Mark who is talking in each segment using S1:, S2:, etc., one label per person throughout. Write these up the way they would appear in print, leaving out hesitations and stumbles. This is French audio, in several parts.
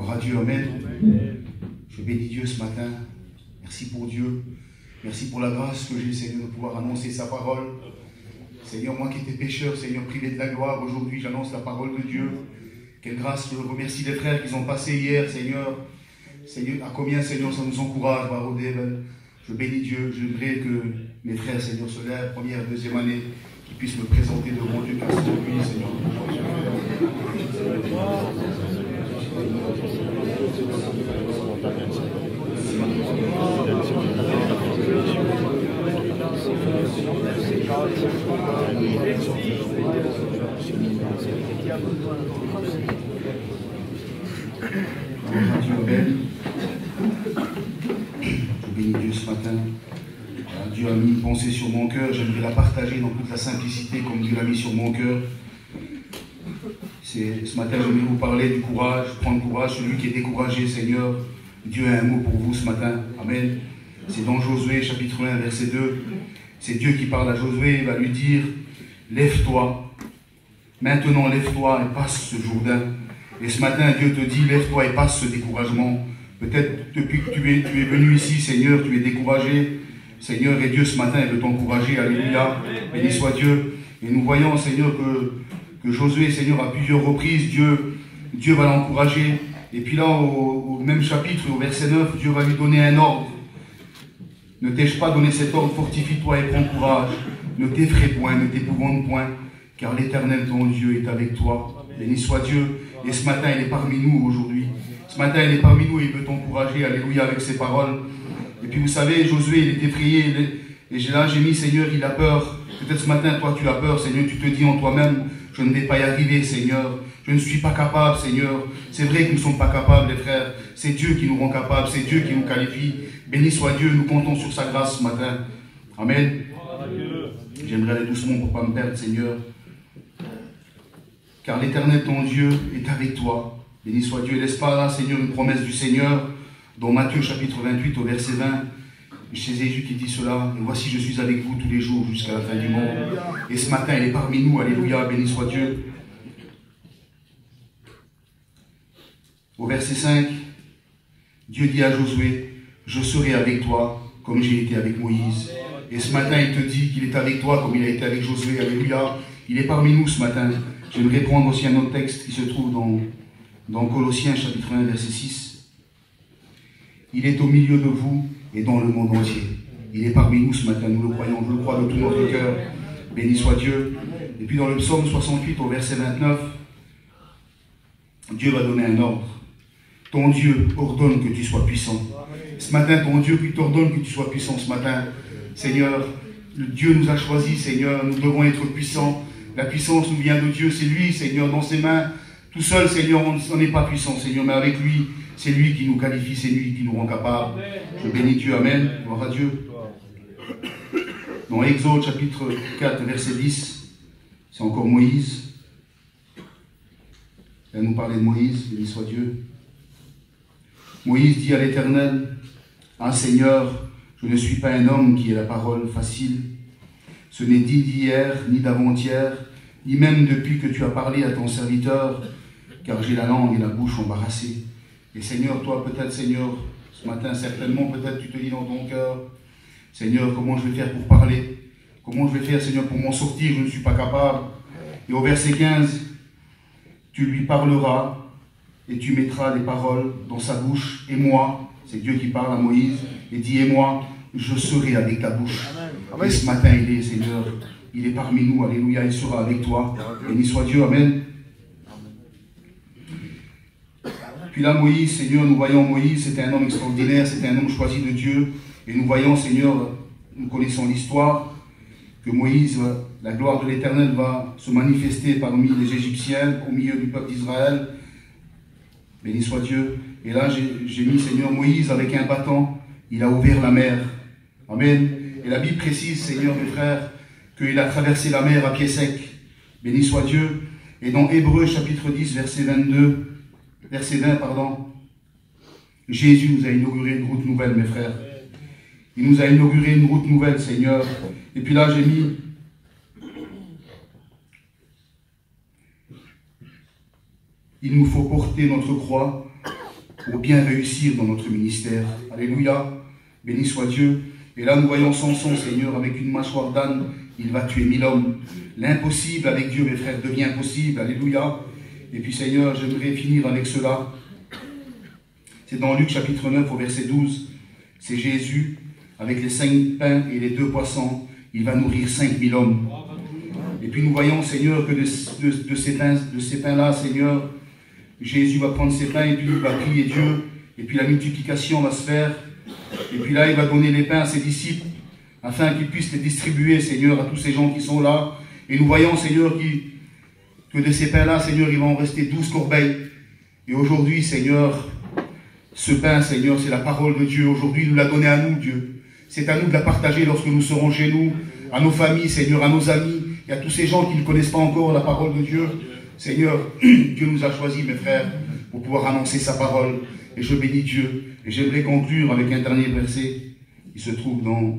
S1: Gloire à Dieu, amen. Je bénis Dieu ce matin. Merci pour Dieu. Merci pour la grâce que j'ai, Seigneur, de pouvoir annoncer sa parole. Seigneur, moi qui étais pécheur, Seigneur, privé de la gloire, aujourd'hui j'annonce la parole de Dieu. Quelle grâce, je remercie les frères qui ont passé hier, Seigneur. Seigneur, à combien, Seigneur, ça nous encourage, je bénis Dieu. J'aimerais que mes frères, Seigneur, se lèvent, première, deuxième année, qu'ils puissent me présenter devant Dieu, car c'est lui, Seigneur. Je bénis Dieu ce matin. Dieu a mis une pensée sur mon cœur. J'aimerais la partager dans toute la simplicité comme Dieu l'a mis sur mon cœur. Ce matin, j'aimerais vous parler du courage. Prendre courage, celui qui est découragé, Seigneur. Dieu a un mot pour vous ce matin. Amen. C'est dans Josué, chapitre 1, verset 2. C'est Dieu qui parle à Josué. Il va lui dire, lève-toi. Maintenant, lève-toi et passe ce Jourdain. Et ce matin, Dieu te dit, lève-toi et passe ce découragement. Peut-être depuis que tu es venu ici, Seigneur, tu es découragé. Seigneur, et Dieu ce matin, il veut t'encourager. Alléluia. Béni soit Dieu. Et nous voyons, Seigneur, que Josué, Seigneur, à plusieurs reprises, Dieu va l'encourager. Et puis là, au même chapitre, au verset 9, Dieu va lui donner un ordre. Ne t'ai-je pas donné cet ordre? Fortifie-toi et prends courage. Ne t'effraie point, ne t'épouvante point, car l'Éternel, ton Dieu, est avec toi. Béni soit Dieu. Et ce matin, il est parmi nous aujourd'hui. Ce matin, il est parmi nous et il veut t'encourager. Alléluia, avec ses paroles. Et puis vous savez, Josué, il est effrayé. Et là, j'ai mis, Seigneur, il a peur. Peut-être ce matin, toi, tu as peur, Seigneur. Tu te dis en toi-même, je ne vais pas y arriver, Seigneur. Je ne suis pas capable, Seigneur. C'est vrai que nous ne sommes pas capables, les frères. C'est Dieu qui nous rend capables. C'est Dieu qui nous qualifie. Béni soit Dieu. Nous comptons sur sa grâce ce matin. Amen. J'aimerais aller doucement pour ne pas me perdre, Seigneur. Car l'Éternel, ton Dieu, est avec toi. Béni soit Dieu. N'est-ce pas là, Seigneur, une promesse du Seigneur, dans Matthieu chapitre 28 au verset 20. C'est Jésus qui dit cela. Et voici, je suis avec vous tous les jours jusqu'à la fin du monde. Et ce matin, il est parmi nous. Alléluia. Béni soit Dieu. Au verset 5, Dieu dit à Josué, je serai avec toi comme j'ai été avec Moïse. Et ce matin, il te dit qu'il est avec toi comme il a été avec Josué. Alléluia. Il est parmi nous ce matin. J'aimerais prendre aussi un autre texte qui se trouve dans Colossiens chapitre 1 verset 6. Il est au milieu de vous et dans le monde entier. Il est parmi nous ce matin, nous le croyons, je le crois de tout notre cœur. Béni soit Dieu. Et puis dans le psaume 68 au verset 29, Dieu va donner un ordre. Ton Dieu ordonne que tu sois puissant. Ce matin, ton Dieu qui t'ordonne que tu sois puissant ce matin. Seigneur, Dieu nous a choisis, Seigneur, nous devons être puissants. La puissance nous vient de Dieu, c'est lui, Seigneur, dans ses mains. Tout seul, Seigneur, on n'est pas puissant, Seigneur, mais avec lui, c'est lui qui nous qualifie, c'est lui qui nous rend capables. Je bénis Dieu, amen, gloire à Dieu. Dans Exode chapitre 4, verset 10, c'est encore Moïse. Il va nous parler de Moïse, béni soit Dieu. Moïse dit à l'Éternel, ah Seigneur, je ne suis pas un homme qui ait la parole facile. Ce n'est ni d'hier, ni d'avant-hier, ni même depuis que tu as parlé à ton serviteur, car j'ai la langue et la bouche embarrassées. Et Seigneur, toi peut-être, Seigneur, ce matin certainement, peut-être tu te dis dans ton cœur, Seigneur, comment je vais faire pour parler? Comment je vais faire, Seigneur, pour m'en sortir? Je ne suis pas capable. Et au verset 15, tu lui parleras et tu mettras des paroles dans sa bouche. Et moi, c'est Dieu qui parle à Moïse, et dit, et moi, je serai avec ta bouche. Amen. Et ce matin, il est, Seigneur, il est parmi nous, alléluia, il sera avec toi. Béni soit Dieu, amen. Puis là, Moïse, Seigneur, nous voyons Moïse, c'était un homme extraordinaire, c'était un homme choisi de Dieu. Et nous voyons, Seigneur, nous connaissons l'histoire, que Moïse, la gloire de l'Éternel va se manifester parmi les Égyptiens, au milieu du peuple d'Israël. Béni soit Dieu. Et là, j'ai mis, Seigneur, Moïse avec un bâton, il a ouvert la mer. Amen. Et la Bible précise, Seigneur, mes frères, qu'il a traversé la mer à pied sec. Béni soit Dieu. Et dans Hébreux chapitre 10, verset 20, Jésus nous a inauguré une route nouvelle, mes frères. Il nous a inauguré une route nouvelle, Seigneur. Et puis là, j'ai mis il nous faut porter notre croix pour bien réussir dans notre ministère. Alléluia, béni soit Dieu. Et là, nous voyons Samson, Seigneur, avec une mâchoire d'âne, il va tuer 1000 hommes. L'impossible avec Dieu, mes frères, devient possible. Alléluia. Et puis, Seigneur, j'aimerais finir avec cela. C'est dans Luc chapitre 9 au verset 12. C'est Jésus, avec les 5 pains et les 2 poissons, il va nourrir 5000 hommes. Et puis nous voyons, Seigneur, que de ces pains-là, Seigneur, Jésus va prendre ces pains et puis il va prier Dieu. Et puis la multiplication va se faire. Et puis là, il va donner les pains à ses disciples, afin qu'ils puissent les distribuer, Seigneur, à tous ces gens qui sont là. Et nous voyons, Seigneur, que de ces pains-là, Seigneur, il va en rester 12 corbeilles. Et aujourd'hui, Seigneur, ce pain, Seigneur, c'est la parole de Dieu. Aujourd'hui, il nous l'a donné à nous, Dieu. C'est à nous de la partager lorsque nous serons chez nous, à nos familles, Seigneur, à nos amis, et à tous ces gens qui ne connaissent pas encore la parole de Dieu. Seigneur, Dieu nous a choisis, mes frères, pour pouvoir annoncer sa parole. Et je bénis Dieu. Et j'aimerais conclure avec un dernier verset qui se trouve dans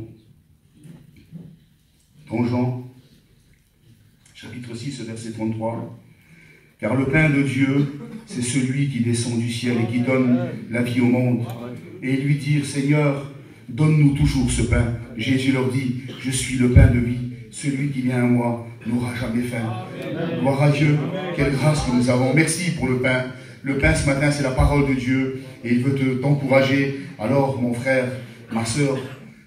S1: Jean, chapitre 6, verset 33. Car le pain de Dieu, c'est celui qui descend du ciel et qui donne la vie au monde. Et lui dire, Seigneur, donne-nous toujours ce pain. Jésus leur dit, je suis le pain de vie. Celui qui vient à moi n'aura jamais faim. Gloire à Dieu, quelle grâce que nous avons. Merci pour le pain. Le pain ce matin, c'est la parole de Dieu. Et il veut t'encourager. Alors, mon frère, ma soeur,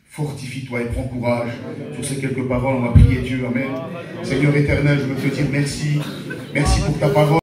S1: fortifie-toi et prends courage. Sur ces quelques paroles, on va prier Dieu. Amen. Seigneur éternel, je veux te dire merci. Merci pour ta parole.